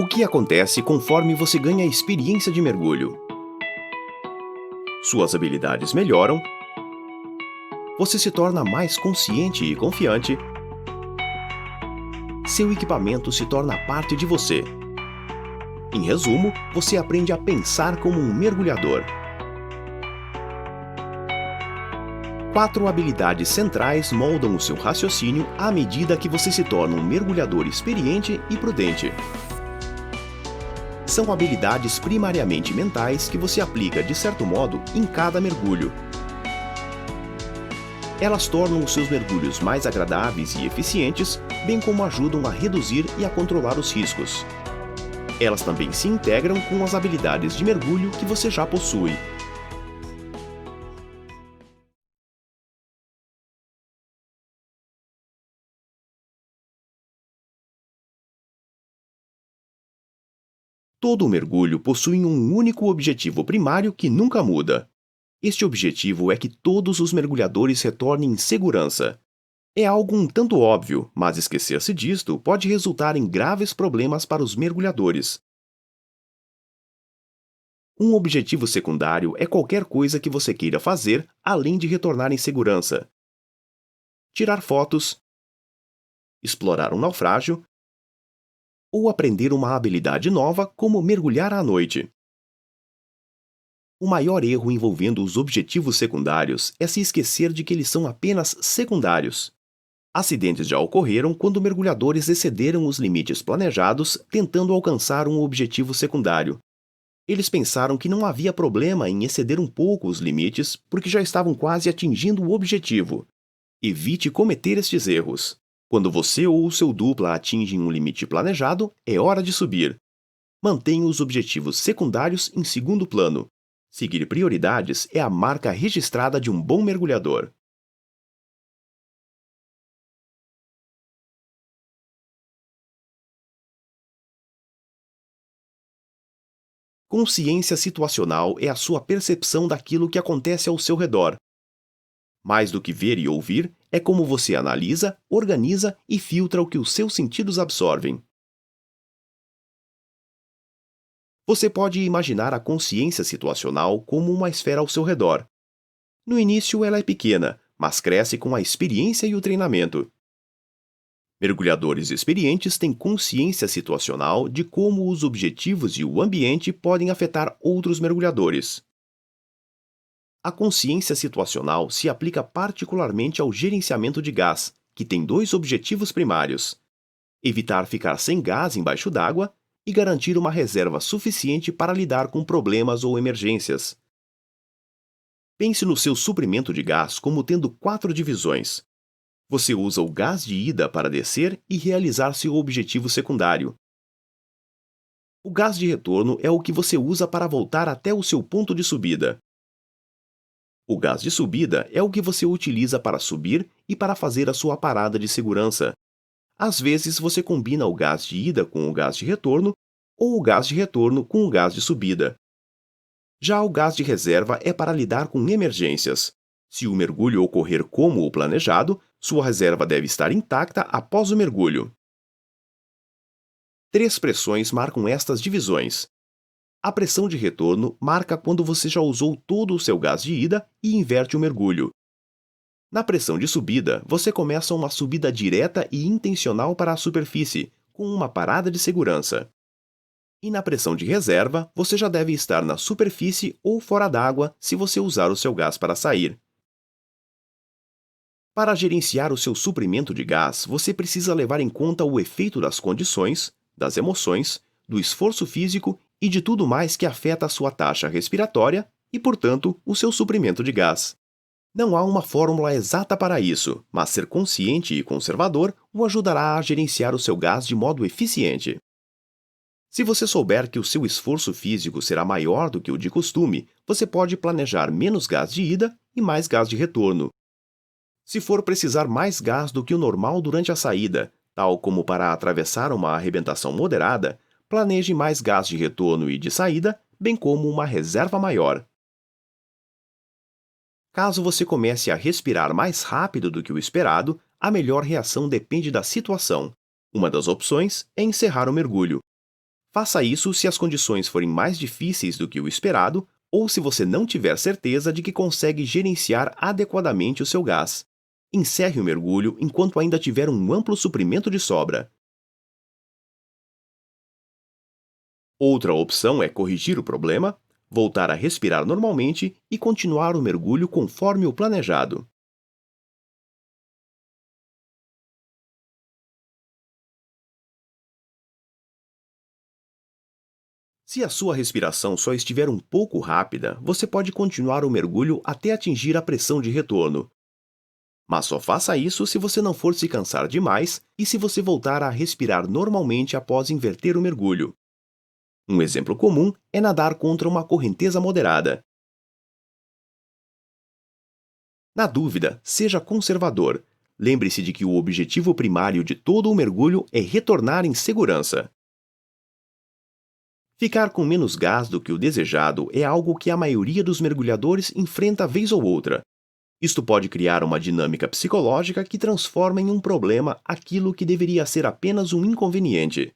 O que acontece conforme você ganha a experiência de mergulho? Suas habilidades melhoram, você se torna mais consciente e confiante, seu equipamento se torna parte de você. Em resumo, você aprende a pensar como um mergulhador. 4 habilidades centrais moldam o seu raciocínio à medida que você se torna um mergulhador experiente e prudente. São habilidades primariamente mentais que você aplica, de certo modo, em cada mergulho. Elas tornam os seus mergulhos mais agradáveis e eficientes, bem como ajudam a reduzir e a controlar os riscos. Elas também se integram com as habilidades de mergulho que você já possui. Todo mergulho possui um único objetivo primário que nunca muda. Este objetivo é que todos os mergulhadores retornem em segurança. É algo um tanto óbvio, mas esquecer-se disto pode resultar em graves problemas para os mergulhadores. Um objetivo secundário é qualquer coisa que você queira fazer além de retornar em segurança. Tirar fotos, explorar um naufrágio ou aprender uma habilidade nova como mergulhar à noite. O maior erro envolvendo os objetivos secundários é se esquecer de que eles são apenas secundários. Acidentes já ocorreram quando mergulhadores excederam os limites planejados tentando alcançar um objetivo secundário. Eles pensaram que não havia problema em exceder um pouco os limites porque já estavam quase atingindo o objetivo. Evite cometer estes erros. Quando você ou o seu dupla atingem um limite planejado, é hora de subir. Mantenha os objetivos secundários em segundo plano. Seguir prioridades é a marca registrada de um bom mergulhador. Consciência situacional é a sua percepção daquilo que acontece ao seu redor. Mais do que ver e ouvir, é como você analisa, organiza e filtra o que os seus sentidos absorvem. Você pode imaginar a consciência situacional como uma esfera ao seu redor. No início, ela é pequena, mas cresce com a experiência e o treinamento. Mergulhadores experientes têm consciência situacional de como os objetivos e o ambiente podem afetar outros mergulhadores. A consciência situacional se aplica particularmente ao gerenciamento de gás, que tem 2 objetivos primários: evitar ficar sem gás embaixo d'água e garantir uma reserva suficiente para lidar com problemas ou emergências. Pense no seu suprimento de gás como tendo 4 divisões. Você usa o gás de ida para descer e realizar seu objetivo secundário. O gás de retorno é o que você usa para voltar até o seu ponto de subida. O gás de subida é o que você utiliza para subir e para fazer a sua parada de segurança. Às vezes você combina o gás de ida com o gás de retorno ou o gás de retorno com o gás de subida. Já o gás de reserva é para lidar com emergências. Se o mergulho ocorrer como o planejado, sua reserva deve estar intacta após o mergulho. 3 pressões marcam estas divisões. A pressão de retorno marca quando você já usou todo o seu gás de ida e inverte o mergulho. Na pressão de subida, você começa uma subida direta e intencional para a superfície, com uma parada de segurança. E na pressão de reserva, você já deve estar na superfície ou fora d'água se você usar o seu gás para sair. Para gerenciar o seu suprimento de gás, você precisa levar em conta o efeito das condições, das emoções, do esforço físico e de tudo mais que afeta a sua taxa respiratória e, portanto, o seu suprimento de gás. Não há uma fórmula exata para isso, mas ser consciente e conservador o ajudará a gerenciar o seu gás de modo eficiente. Se você souber que o seu esforço físico será maior do que o de costume, você pode planejar menos gás de ida e mais gás de retorno. Se for precisar mais gás do que o normal durante a saída, tal como para atravessar uma arrebentação moderada, planeje mais gás de retorno e de saída, bem como uma reserva maior. Caso você comece a respirar mais rápido do que o esperado, a melhor reação depende da situação. Uma das opções é encerrar o mergulho. Faça isso se as condições forem mais difíceis do que o esperado ou se você não tiver certeza de que consegue gerenciar adequadamente o seu gás. Encerre o mergulho enquanto ainda tiver um amplo suprimento de sobra. Outra opção é corrigir o problema, voltar a respirar normalmente e continuar o mergulho conforme o planejado. Se a sua respiração só estiver um pouco rápida, você pode continuar o mergulho até atingir a pressão de retorno. Mas só faça isso se você não for se cansar demais e se você voltar a respirar normalmente após inverter o mergulho. Um exemplo comum é nadar contra uma correnteza moderada. Na dúvida, seja conservador. Lembre-se de que o objetivo primário de todo o mergulho é retornar em segurança. Ficar com menos gás do que o desejado é algo que a maioria dos mergulhadores enfrenta vez ou outra. Isto pode criar uma dinâmica psicológica que transforma em um problema aquilo que deveria ser apenas um inconveniente.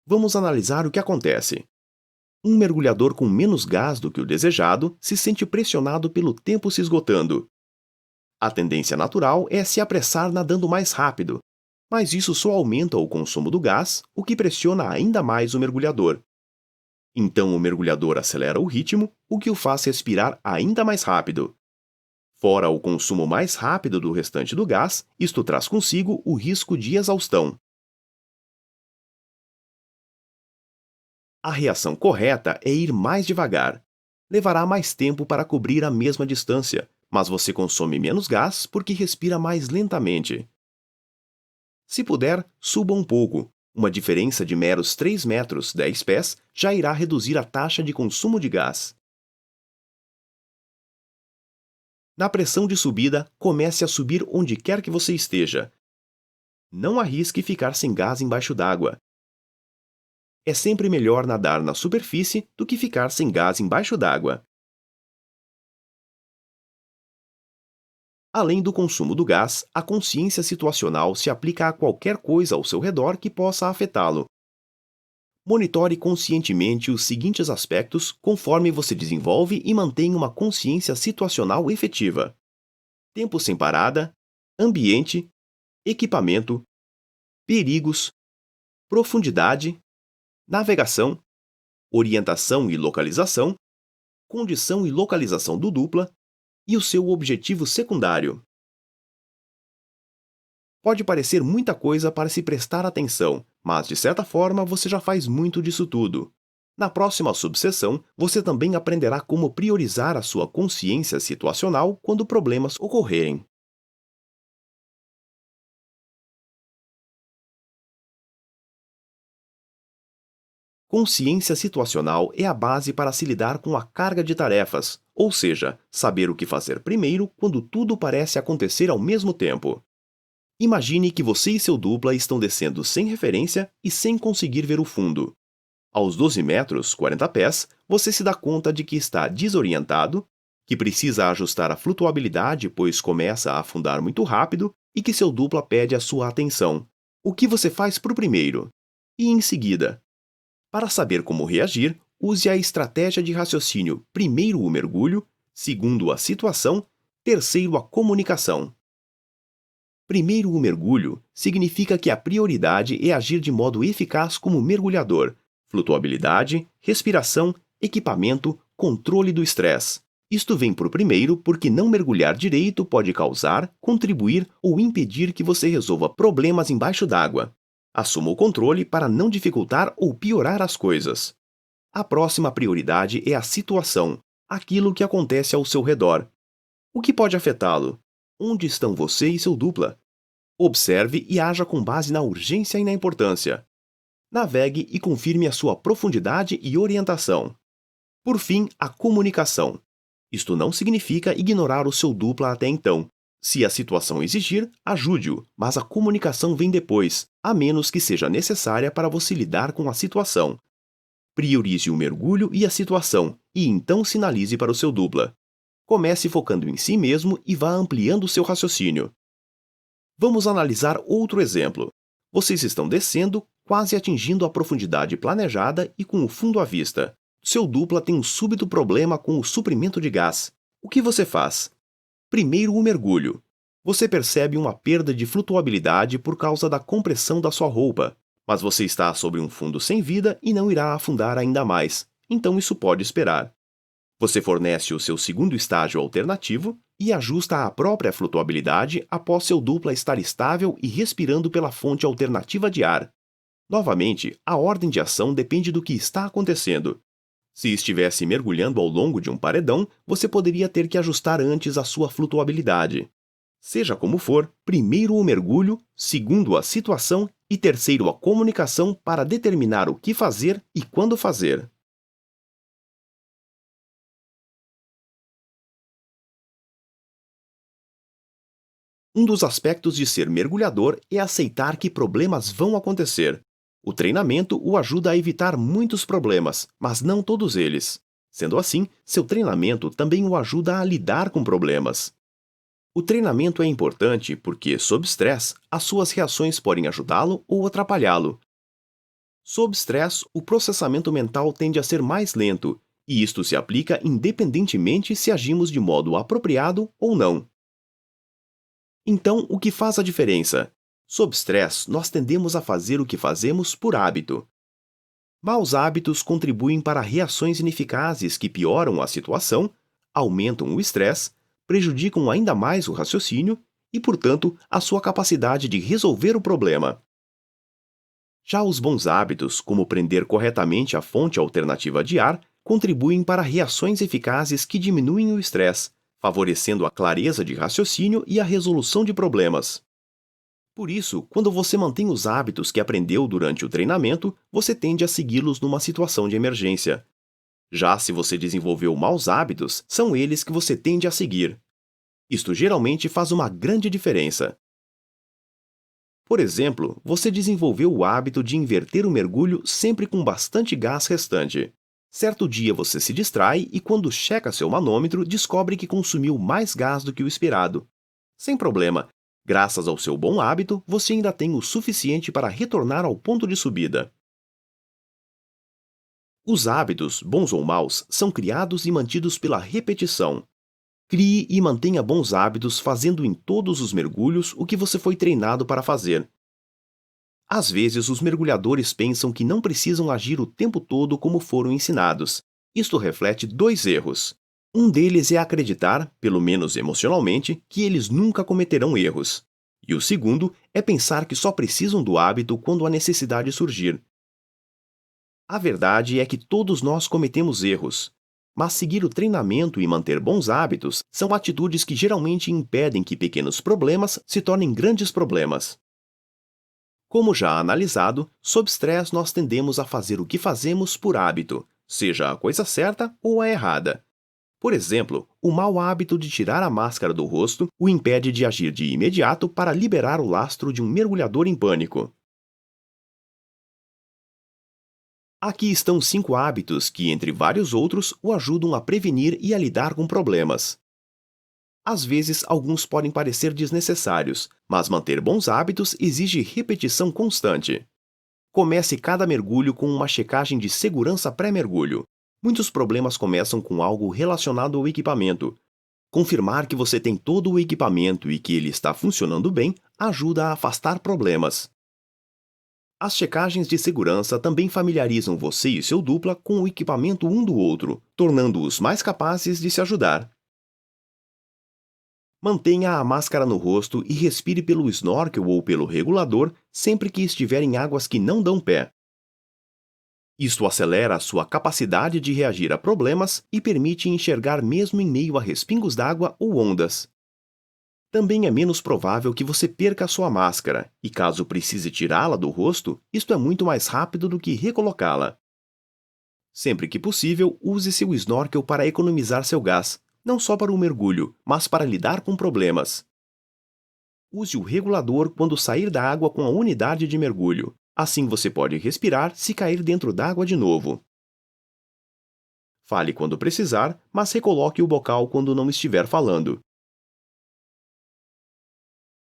Vamos analisar o que acontece. Um mergulhador com menos gás do que o desejado se sente pressionado pelo tempo se esgotando. A tendência natural é se apressar nadando mais rápido, mas isso só aumenta o consumo do gás, o que pressiona ainda mais o mergulhador. Então o mergulhador acelera o ritmo, o que o faz respirar ainda mais rápido. Fora o consumo mais rápido do restante do gás, isto traz consigo o risco de exaustão. A reação correta é ir mais devagar. Levará mais tempo para cobrir a mesma distância, mas você consome menos gás porque respira mais lentamente. Se puder, suba um pouco. Uma diferença de meros 3 metros, 10 pés, já irá reduzir a taxa de consumo de gás. Na pressão de subida, comece a subir onde quer que você esteja. Não arrisque ficar sem gás embaixo d'água. É sempre melhor nadar na superfície do que ficar sem gás embaixo d'água. Além do consumo do gás, a consciência situacional se aplica a qualquer coisa ao seu redor que possa afetá-lo. Monitore conscientemente os seguintes aspectos conforme você desenvolve e mantém uma consciência situacional efetiva: tempo sem parada, ambiente, equipamento, perigos, profundidade, navegação, orientação e localização, condição e localização do dupla e o seu objetivo secundário. Pode parecer muita coisa para se prestar atenção, mas de certa forma você já faz muito disso tudo. Na próxima subseção, você também aprenderá como priorizar a sua consciência situacional quando problemas ocorrerem. Consciência situacional é a base para se lidar com a carga de tarefas, ou seja, saber o que fazer primeiro quando tudo parece acontecer ao mesmo tempo. Imagine que você e seu dupla estão descendo sem referência e sem conseguir ver o fundo. Aos 12 metros, 40 pés, você se dá conta de que está desorientado, que precisa ajustar a flutuabilidade pois começa a afundar muito rápido e que seu dupla pede a sua atenção. O que você faz para o primeiro? E em seguida? Para saber como reagir, use a estratégia de raciocínio: primeiro o mergulho, segundo a situação, terceiro a comunicação. Primeiro o mergulho significa que a prioridade é agir de modo eficaz como mergulhador. Flutuabilidade, respiração, equipamento, controle do estresse. Isto vem por primeiro porque não mergulhar direito pode causar, contribuir ou impedir que você resolva problemas embaixo d'água. Assuma o controle para não dificultar ou piorar as coisas. A próxima prioridade é a situação, aquilo que acontece ao seu redor. O que pode afetá-lo? Onde estão você e seu dupla? Observe e haja com base na urgência e na importância. Navegue e confirme a sua profundidade e orientação. Por fim, a comunicação. Isto não significa ignorar o seu dupla até então. Se a situação exigir, ajude-o, mas a comunicação vem depois, a menos que seja necessária para você lidar com a situação. Priorize o mergulho e a situação, e então sinalize para o seu dupla. Comece focando em si mesmo e vá ampliando seu raciocínio. Vamos analisar outro exemplo. Vocês estão descendo quase atingindo a profundidade planejada e com o fundo à vista. Seu dupla tem um súbito problema com o suprimento de gás. O que você faz? Primeiro, o mergulho. Você percebe uma perda de flutuabilidade por causa da compressão da sua roupa, mas você está sobre um fundo sem vida e não irá afundar ainda mais, então isso pode esperar. Você fornece o seu segundo estágio alternativo e ajusta a própria flutuabilidade após seu dupla estar estável e respirando pela fonte alternativa de ar. Novamente, a ordem de ação depende do que está acontecendo. Se estivesse mergulhando ao longo de um paredão, você poderia ter que ajustar antes a sua flutuabilidade. Seja como for, primeiro o mergulho, segundo a situação e terceiro a comunicação para determinar o que fazer e quando fazer. Um dos aspectos de ser mergulhador é aceitar que problemas vão acontecer. O treinamento o ajuda a evitar muitos problemas, mas não todos eles. Sendo assim, seu treinamento também o ajuda a lidar com problemas. O treinamento é importante porque, sob estresse, as suas reações podem ajudá-lo ou atrapalhá-lo. Sob estresse, o processamento mental tende a ser mais lento, e isto se aplica independentemente se agimos de modo apropriado ou não. Então, o que faz a diferença? Sob estresse, nós tendemos a fazer o que fazemos por hábito. Maus hábitos contribuem para reações ineficazes que pioram a situação, aumentam o estresse, prejudicam ainda mais o raciocínio e, portanto, a sua capacidade de resolver o problema. Já os bons hábitos, como prender corretamente a fonte alternativa de ar, contribuem para reações eficazes que diminuem o estresse, favorecendo a clareza de raciocínio e a resolução de problemas. Por isso, quando você mantém os hábitos que aprendeu durante o treinamento, você tende a segui-los numa situação de emergência. Já se você desenvolveu maus hábitos, são eles que você tende a seguir. Isto geralmente faz uma grande diferença. Por exemplo, você desenvolveu o hábito de inverter o mergulho sempre com bastante gás restante. Certo dia você se distrai e, quando checa seu manômetro, descobre que consumiu mais gás do que o esperado. Sem problema, graças ao seu bom hábito, você ainda tem o suficiente para retornar ao ponto de subida. Os hábitos, bons ou maus, são criados e mantidos pela repetição. Crie e mantenha bons hábitos fazendo em todos os mergulhos o que você foi treinado para fazer. Às vezes, os mergulhadores pensam que não precisam agir o tempo todo como foram ensinados. Isto reflete dois erros. Um deles é acreditar, pelo menos emocionalmente, que eles nunca cometerão erros. E o segundo é pensar que só precisam do hábito quando a necessidade surgir. A verdade é que todos nós cometemos erros. Mas seguir o treinamento e manter bons hábitos são atitudes que geralmente impedem que pequenos problemas se tornem grandes problemas. Como já analisado, sob estresse nós tendemos a fazer o que fazemos por hábito, seja a coisa certa ou a errada. Por exemplo, o mau hábito de tirar a máscara do rosto o impede de agir de imediato para liberar o lastro de um mergulhador em pânico. Aqui estão 5 hábitos que, entre vários outros, o ajudam a prevenir e a lidar com problemas. Às vezes, alguns podem parecer desnecessários, mas manter bons hábitos exige repetição constante. Comece cada mergulho com uma checagem de segurança pré-mergulho. Muitos problemas começam com algo relacionado ao equipamento. Confirmar que você tem todo o equipamento e que ele está funcionando bem ajuda a afastar problemas. As checagens de segurança também familiarizam você e seu dupla com o equipamento um do outro, tornando-os mais capazes de se ajudar. Mantenha a máscara no rosto e respire pelo snorkel ou pelo regulador sempre que estiver em águas que não dão pé. Isto acelera a sua capacidade de reagir a problemas e permite enxergar mesmo em meio a respingos d'água ou ondas. Também é menos provável que você perca a sua máscara, e caso precise tirá-la do rosto, isto é muito mais rápido do que recolocá-la. Sempre que possível, use seu snorkel para economizar seu gás, não só para o mergulho, mas para lidar com problemas. Use o regulador quando sair da água com a unidade de mergulho. Assim você pode respirar se cair dentro d'água de novo. Fale quando precisar, mas recoloque o bocal quando não estiver falando.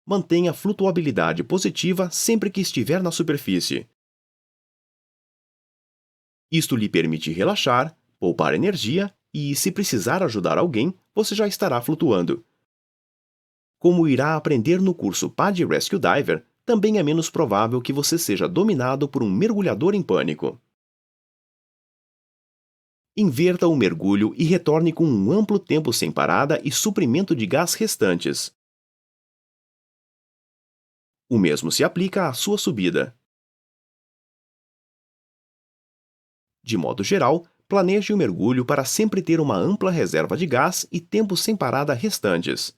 Mantenha flutuabilidade positiva sempre que estiver na superfície. Isto lhe permite relaxar, poupar energia e, se precisar ajudar alguém, você já estará flutuando. Como irá aprender no curso PADI Rescue Diver, também é menos provável que você seja dominado por um mergulhador em pânico. Inverta o mergulho e retorne com um amplo tempo sem parada e suprimento de gás restantes. O mesmo se aplica à sua subida. De modo geral, planeje o mergulho para sempre ter uma ampla reserva de gás e tempo sem parada restantes.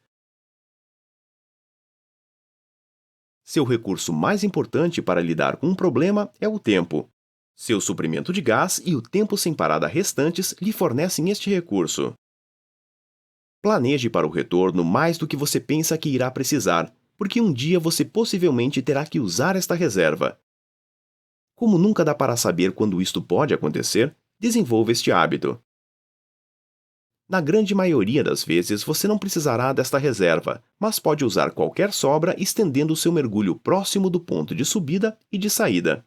Seu recurso mais importante para lidar com um problema é o tempo. Seu suprimento de gás e o tempo sem parada restantes lhe fornecem este recurso. Planeje para o retorno mais do que você pensa que irá precisar, porque um dia você possivelmente terá que usar esta reserva. Como nunca dá para saber quando isto pode acontecer, desenvolva este hábito. Na grande maioria das vezes você não precisará desta reserva, mas pode usar qualquer sobra estendendo seu mergulho próximo do ponto de subida e de saída.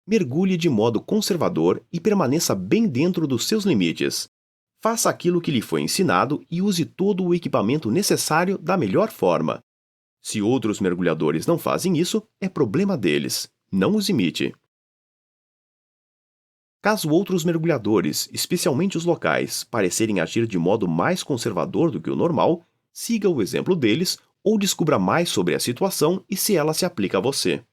Mergulhe de modo conservador e permaneça bem dentro dos seus limites. Faça aquilo que lhe foi ensinado e use todo o equipamento necessário da melhor forma. Se outros mergulhadores não fazem isso, é problema deles. Não os imite. Caso outros mergulhadores, especialmente os locais, parecerem agir de modo mais conservador do que o normal, siga o exemplo deles ou descubra mais sobre a situação e se ela se aplica a você.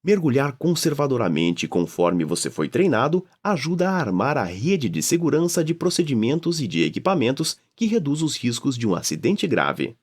Mergulhar conservadoramente conforme você foi treinado ajuda a armar a rede de segurança de procedimentos e de equipamentos que reduz os riscos de um acidente grave.